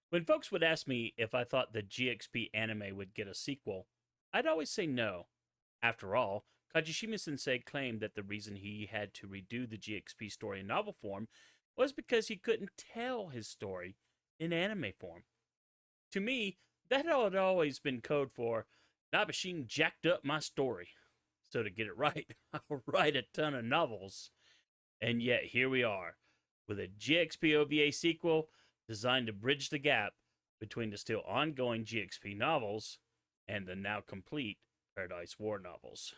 When folks would ask me if I thought the GXP anime would get a sequel, I'd always say no. After all, Kajishima Sensei claimed that the reason he had to redo the GXP story in novel form was because he couldn't tell his story in anime form. To me, that had always been code for Nabashin jacked up my story. So to get it right, I'll write a ton of novels. And yet here we are, with a GXP OVA sequel designed to bridge the gap between the still ongoing GXP novels and the now complete Paradise War novels.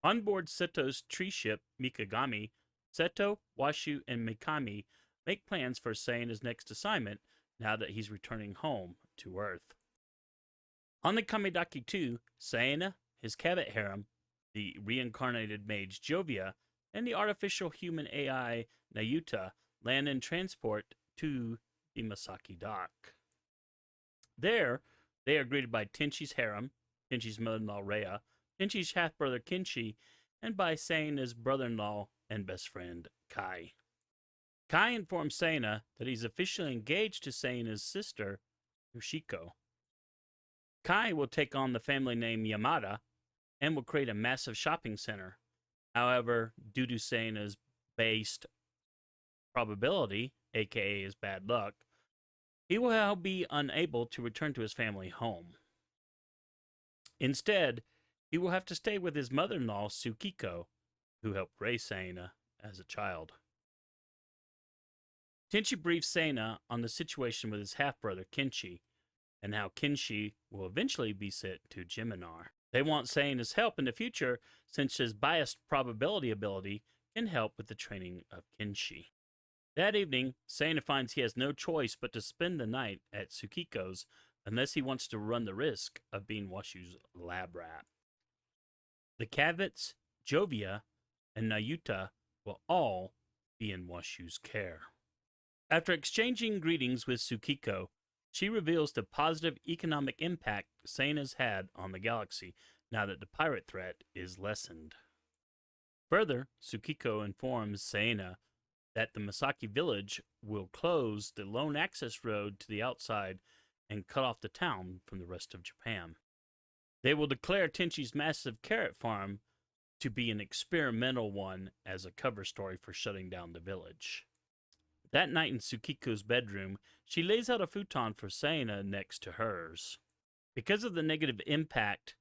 On board Seto's tree ship, Mikagami, Seto, Washu, and Mikami make plans for Saina's next assignment now that he's returning home to Earth. On the Kamidaki 2, Saina, his Cabot harem, the reincarnated mage Jovia, and the artificial human AI Nayuta land and transport to the Masaki dock. There, they are greeted by Tenchi's harem, Tenchi's mother-in-law Rhea, Tenchi's half-brother Kinshi, and by Saina's brother-in-law and best friend Kai. Kai informs Saina that he's officially engaged to Saina's sister, Yoshiko. Kai will take on the family name Yamada and will create a massive shopping center. However, due to Saina's based probability, aka his bad luck, he will be unable to return to his family home. Instead, he will have to stay with his mother-in-law, Tsukiko, who helped raise Saina as a child. Tenchi briefs Saina on the situation with his half-brother, Kinshi, and how Kinshi will eventually be sent to Geminar. They want Saina's help in the future, since his biased probability ability can help with the training of Kinshi. That evening, Saina finds he has no choice but to spend the night at Tsukiko's unless he wants to run the risk of being Washu's lab rat. The Cavets, Jovia, and Nayuta will all be in Washu's care. After exchanging greetings with Tsukiko, she reveals the positive economic impact Saina's had on the galaxy now that the pirate threat is lessened. Further, Tsukiko informs Saina that the Masaki village will close the lone access road to the outside and cut off the town from the rest of Japan. They will declare Tenchi's massive carrot farm to be an experimental one as a cover story for shutting down the village. That night in Tsukiko's bedroom, she lays out a futon for Saina next to hers. Because of the negative impact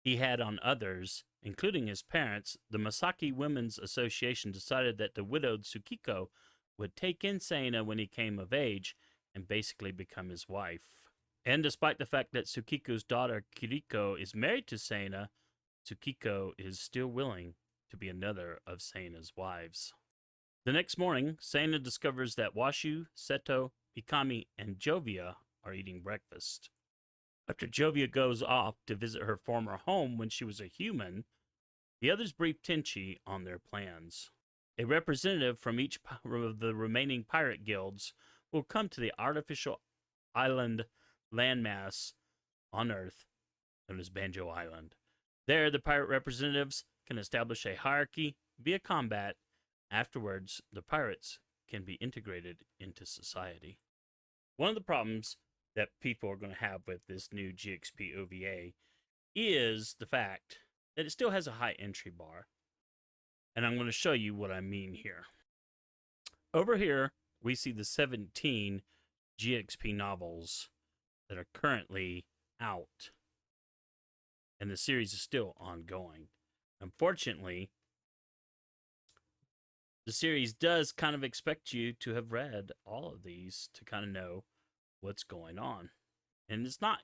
he had on others, including his parents, the Masaki Women's Association decided that the widowed Tsukiko would take in Saina when he came of age and basically become his wife. And despite the fact that Tsukiko's daughter Kiriko is married to Saina, Tsukiko is still willing to be another of Saina's wives. The next morning, Saina discovers that Washu, Seto, Mikami, and Jovia are eating breakfast. After Jovia goes off to visit her former home when she was a human, the others brief Tenchi on their plans. A representative from each of the remaining pirate guilds will come to the artificial island landmass on Earth, known as Banjo Island. There, the pirate representatives can establish a hierarchy via combat. Afterwards, the pirates can be integrated into society. One of the problems that people are going to have with this new GXP OVA is the fact that it still has a high entry bar. And I'm going to show you what I mean here. Over here, we see the 17 GXP novels that are currently out. And the series is still ongoing. Unfortunately, the series does kind of expect you to have read all of these to kind of know what's going on. And it's not,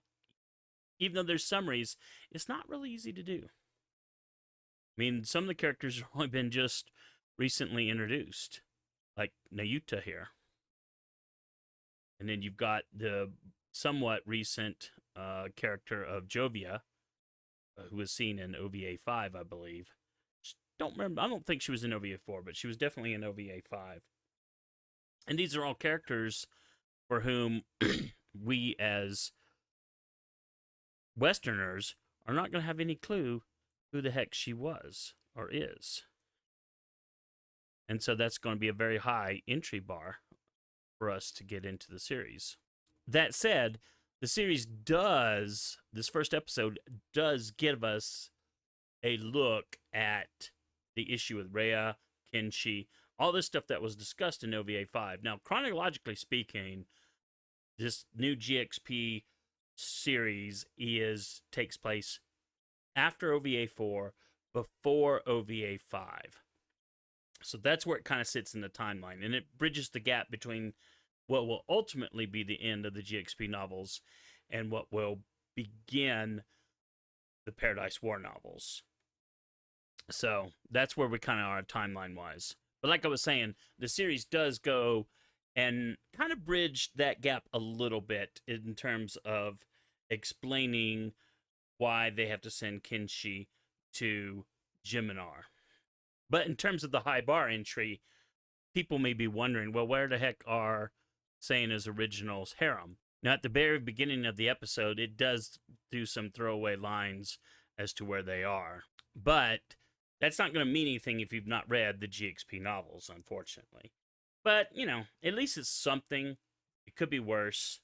even though there's summaries, it's not really easy to do. I mean, some of the characters have only been just recently introduced, like Nayuta here. And then you've got the somewhat recent character of Jovia, who was seen in OVA 5, I believe. Don't remember. I don't think she was in OVA 4, but she was definitely in OVA 5. And these are all characters for whom we as Westerners are not going to have any clue who the heck she was or is. And so that's going to be a very high entry bar for us to get into the series. that said, the series does, this first episode does give us a look at the issue with Rhea, Kenshi, all this stuff that was discussed in OVA 5. Now, chronologically speaking, this new GXP series takes place after OVA 4, before OVA 5. So that's where it kind of sits in the timeline, and it bridges the gap between what will ultimately be the end of the GXP novels and what will begin the Paradise War novels. So that's where we kind of are timeline wise. But like I was saying, the series does go and kind of bridge that gap a little bit in terms of explaining why they have to send Kenshi to Geminar. But in terms of the high bar entry, people may be wondering, well, where the heck are Saina's original's harem? Now, at the very beginning of the episode, it does do some throwaway lines as to where they are. But that's not going to mean anything if you've not read the GXP novels, unfortunately. But, you know, at least it's something. It could be worse.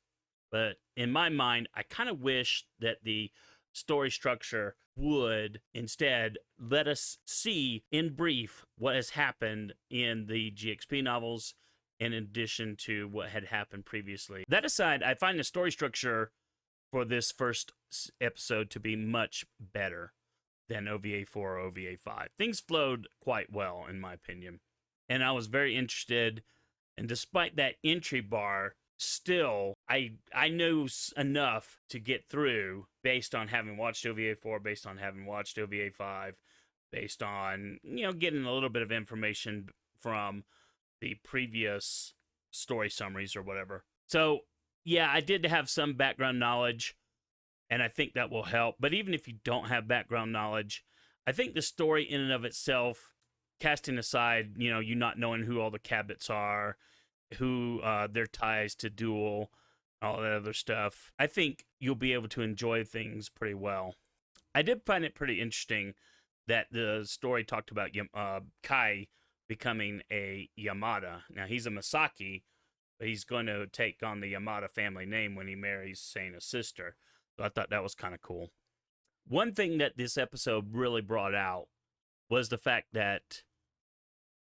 But in my mind, I kind of wish that the story structure would instead let us see in brief what has happened in the GXP novels in addition to what had happened previously. That aside, I find the story structure for this first episode to be much better than OVA 4 or OVA 5. Things flowed quite well, in my opinion. And I was very interested, and despite that entry bar, still, I know enough to get through based on having watched OVA 4, based on having watched OVA 5, based on, you know, getting a little bit of information from the previous story summaries or whatever. So, yeah, I did have some background knowledge, and I think that will help. But even if you don't have background knowledge, I think the story in and of itself, casting aside, you know, you not knowing who all the Cabots are, who their ties to Duel, all that other stuff, I think you'll be able to enjoy things pretty well. I did find it pretty interesting that the story talked about Kai becoming a Yamada. Now, he's a Masaki, but he's going to take on the Yamada family name when he marries Saina's sister. So I thought that was kind of cool. One thing that this episode really brought out was the fact that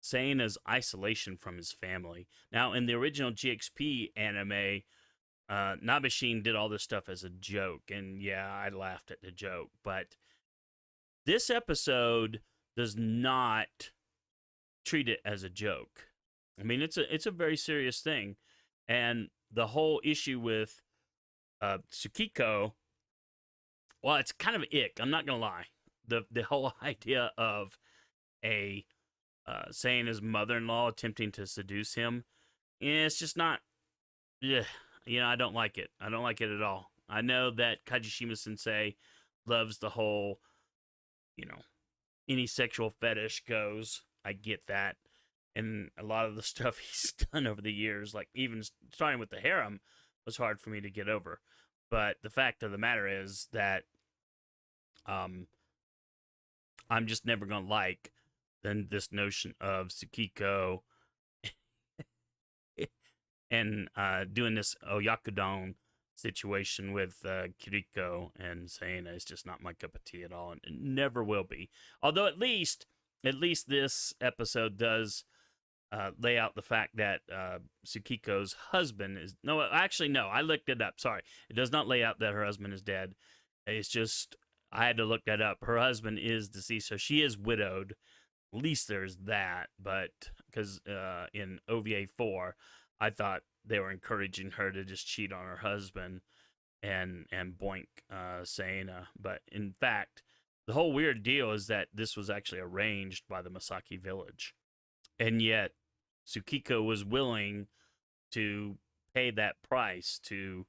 Saina's isolation from his family. Now, in the original GXP anime, Nabeshin did all this stuff as a joke, and yeah, I laughed at the joke. But this episode does not treat it as a joke. I mean, it's a very serious thing, and the whole issue with Tsukiko, well, it's kind of ick. I'm not gonna lie. The whole idea of a saying his mother-in-law attempting to seduce him, it's just not. Yeah, you know, I don't like it. I don't like it at all. I know that Kajishima Sensei loves the whole, you know, any sexual fetish goes. I get that. And a lot of the stuff he's done over the years, like even starting with the harem, was hard for me to get over. But the fact of the matter is that I'm just never going to like then this notion of Tsukiko and doing this Oyakudon situation with Kiriko and Saina is just not my cup of tea at all, and it never will be. Although at least this episode does lay out the fact that Tsukiko's husband is... No, actually, no, I looked it up. Sorry. It does not lay out that her husband is dead. It's just, I had to look that up. Her husband is deceased, so she is widowed. At least there's that, but because in OVA 4, I thought they were encouraging her to just cheat on her husband and boink Saina. But in fact, the whole weird deal is that this was actually arranged by the Masaki village. And yet, Tsukiko was willing to pay that price to,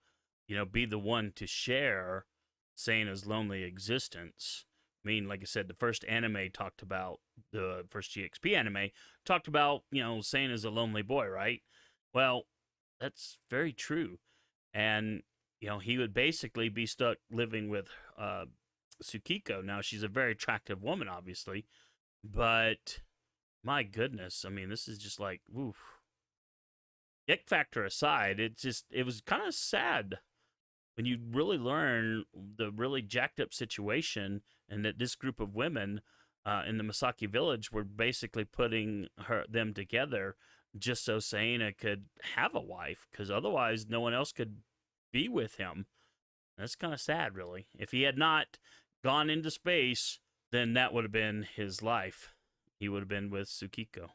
you know, be the one to share Saina's lonely existence. I mean, like I said, the first anime talked about, the first GXP anime talked about, you know, Saina's a lonely boy, right? Well, that's very true. And, you know, he would basically be stuck living with Tsukiko. Now, she's a very attractive woman, obviously, but my goodness, I mean, this is just like, oof. ick factor aside, it was kind of sad when you really learn the really jacked up situation, and that this group of women in the Misaki village were basically putting them together just so Saina could have a wife, because otherwise no one else could be with him. That's kind of sad, really. If he had not gone into space, then that would have been his life. He would have been with Tsukiko.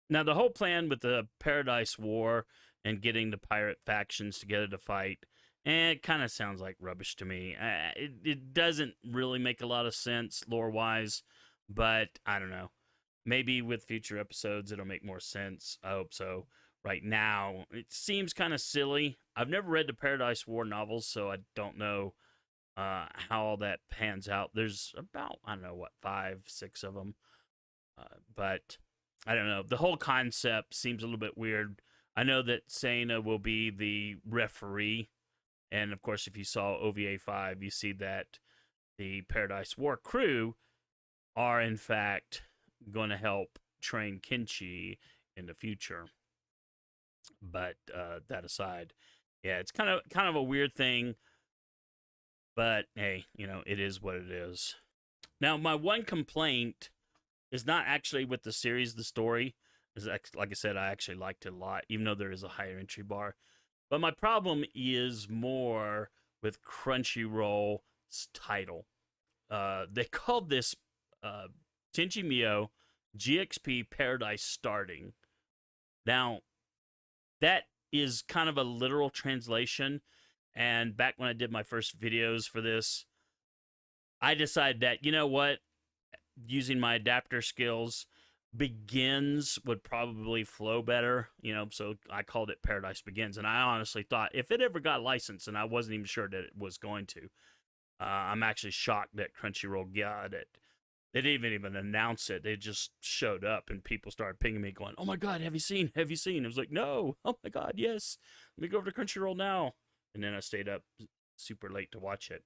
Now, the whole plan with the Paradise War and getting the pirate factions together to fight, it kind of sounds like rubbish to me. It doesn't really make a lot of sense lore-wise, but I don't know. Maybe with future episodes it'll make more sense. I hope so. Right now, it seems kind of silly. I've never read the Paradise War novels, so I don't know how all that pans out. There's about, I don't know, what, 5, 6 of them. But I don't know. The whole concept seems a little bit weird. I know that Saina will be the referee. And of course, if you saw OVA 5, you see that the Paradise War crew are, in fact, going to help train Kenchi in the future. But that aside, yeah, it's kind of a weird thing. But hey, it is what it is. Now, my one complaint is not actually with the series, the story. Is like I said, I actually liked it a lot, even though there is a higher entry bar. But my problem is more with Crunchyroll's title. They called this Tenchi Muyo GXP Paradise Starting. Now, that is kind of a literal translation. And back when I did my first videos for this, I decided that, you know what? Using my adapter skills, Begins would probably flow better, so I called it Paradise Begins. And I honestly thought if it ever got licensed, and I wasn't even sure that it was going to, I'm actually shocked that Crunchyroll got it. They didn't even announce it. They just showed up, and people started pinging me going, "Oh my God, have you seen? Have you seen?" I was like, "No." "Oh my God, yes. Let me go over to Crunchyroll now." And then I stayed up super late to watch it.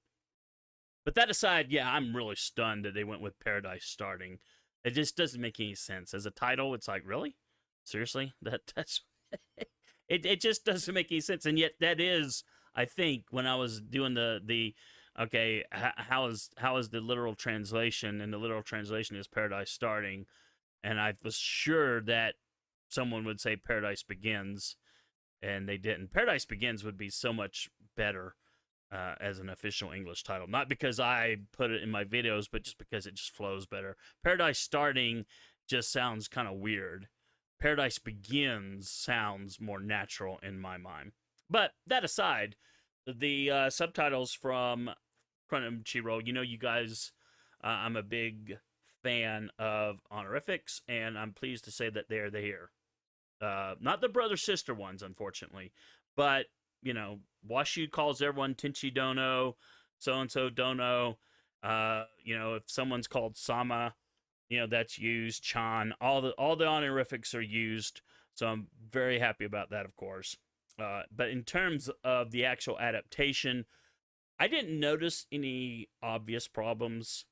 But that aside, yeah, I'm really stunned that they went with Paradise Starting. It just doesn't make any sense. As a title, it's like, really? Seriously? That's it just doesn't make any sense. And yet that is, I think, when I was doing the okay, how is the literal translation? And the literal translation is Paradise Starting. And I was sure that someone would say Paradise Begins, and they didn't. Paradise Begins would be so much better as an official English title. Not because I put it in my videos, but just because it just flows better. Paradise Starting just sounds kind of weird. Paradise Begins sounds more natural in my mind. But that aside, the subtitles from Crunchyroll, you guys, I'm a big fan of honorifics, and I'm pleased to say that they're there. Not the brother-sister ones, unfortunately, but Washu calls everyone Tenchi Dono, so-and-so Dono. If someone's called Sama, that's used. Chan, all the honorifics are used, so I'm very happy about that, of course. But in terms of the actual adaptation, I didn't notice any obvious problems.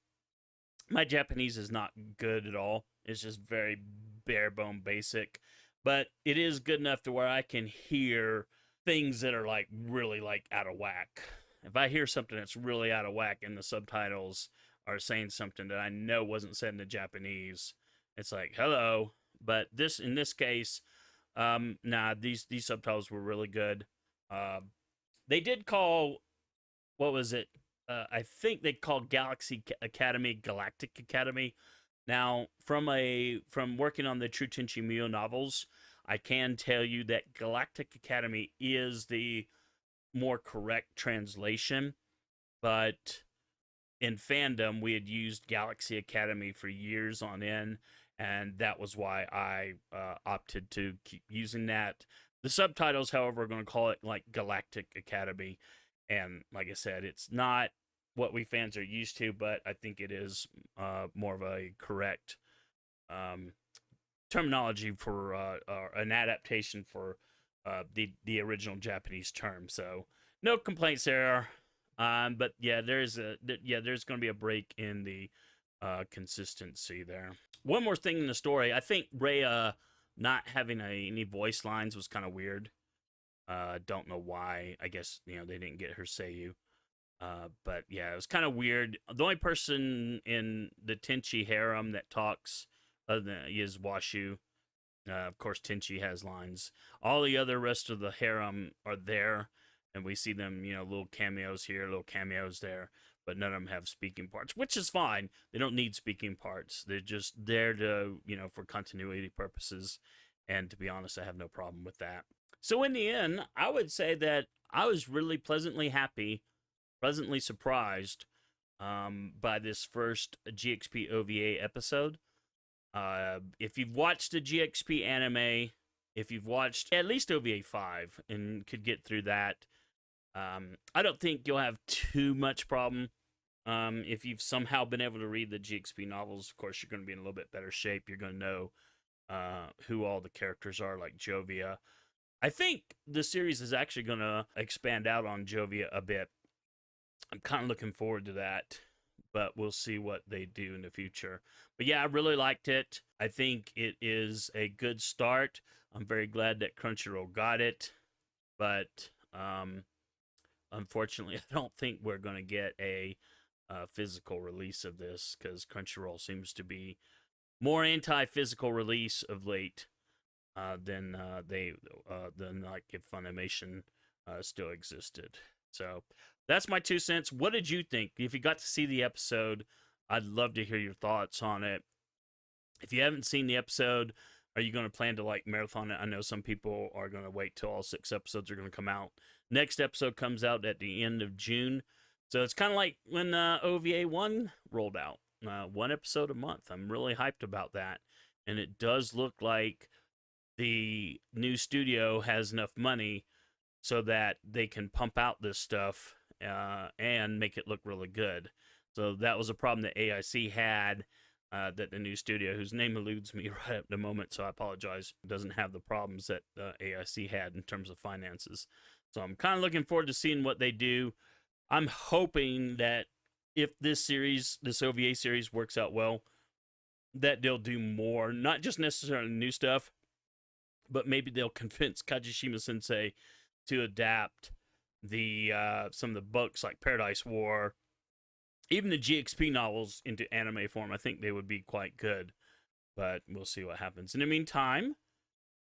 My Japanese is not good at all. It's just very bare bone basic, but it is good enough to where I can hear things that are like really like out of whack. If I hear something that's really out of whack and the subtitles are saying something that I know wasn't said in the Japanese, it's like, hello. But in this case, these subtitles were really good. They did call, what was it? I think they called Galaxy Academy Galactic Academy. Now, from working on the True Tenchi Muyo novels, I can tell you that Galactic Academy is the more correct translation, but in fandom, we had used Galaxy Academy for years on end, and that was why I opted to keep using that. The subtitles, however, are going to call it like Galactic Academy, and like I said, it's not what we fans are used to, but I think it is more of a correct terminology for an adaptation for the original Japanese term. So no complaints there. But yeah, there's going to be a break in the consistency there. One more thing in the story, I think Rhea not having any voice lines was kind of weird. Don't know why. I guess, you know, they didn't get her Seiyu. But yeah, it was kind of weird. The only person in the Tenchi harem that talks other than is Washu. Of course, Tenchi has lines. All the other rest of the harem are there, and we see them, you know, little cameos here, little cameos there, but none of them have speaking parts, which is fine. They don't need speaking parts. They're just there to, you know, for continuity purposes. And to be honest, I have no problem with that. So in the end, I would say that I was really pleasantly happy, pleasantly surprised by this first GXP OVA episode. If you've watched the GXP anime, if you've watched at least OVA 5 and could get through that, I don't think you'll have too much problem. If you've somehow been able to read the GXP novels, of course, you're going to be in a little bit better shape. You're going to know who all the characters are, like Jovia. I think the series is actually going to expand out on Jovia a bit. I'm kind of looking forward to that, but we'll see what they do in the future. But yeah, I really liked it. I think it is a good start. I'm very glad that Crunchyroll got it, but unfortunately, I don't think we're going to get a physical release of this, because Crunchyroll seems to be more anti-physical release of late than like if Funimation still existed. So that's my 2 cents. What did you think? If you got to see the episode, I'd love to hear your thoughts on it. If you haven't seen the episode, are you going to plan to like marathon it? I know some people are going to wait till all 6 episodes are going to come out. Next episode comes out at the end of June. So it's kind of like when OVA 1 rolled out. 1 episode a month. I'm really hyped about that. And it does look like the new studio has enough money so that they can pump out this stuff and make it look really good. So that was a problem that AIC had, that the new studio, whose name eludes me right at the moment, so I apologize, doesn't have the problems that AIC had in terms of finances. So I'm kind of looking forward to seeing what they do. I'm hoping that if this OVA series works out well, that they'll do more, not just necessarily new stuff, but maybe they'll convince Kajishima Sensei to adapt the some of the books like Paradise War, even the GXP novels, into anime form. I think they would be quite good, but we'll see what happens. In the meantime,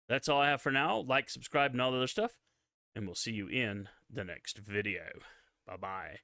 that's all I have for now. Like, subscribe, and all the other stuff, and we'll see you in the next video. Bye-bye.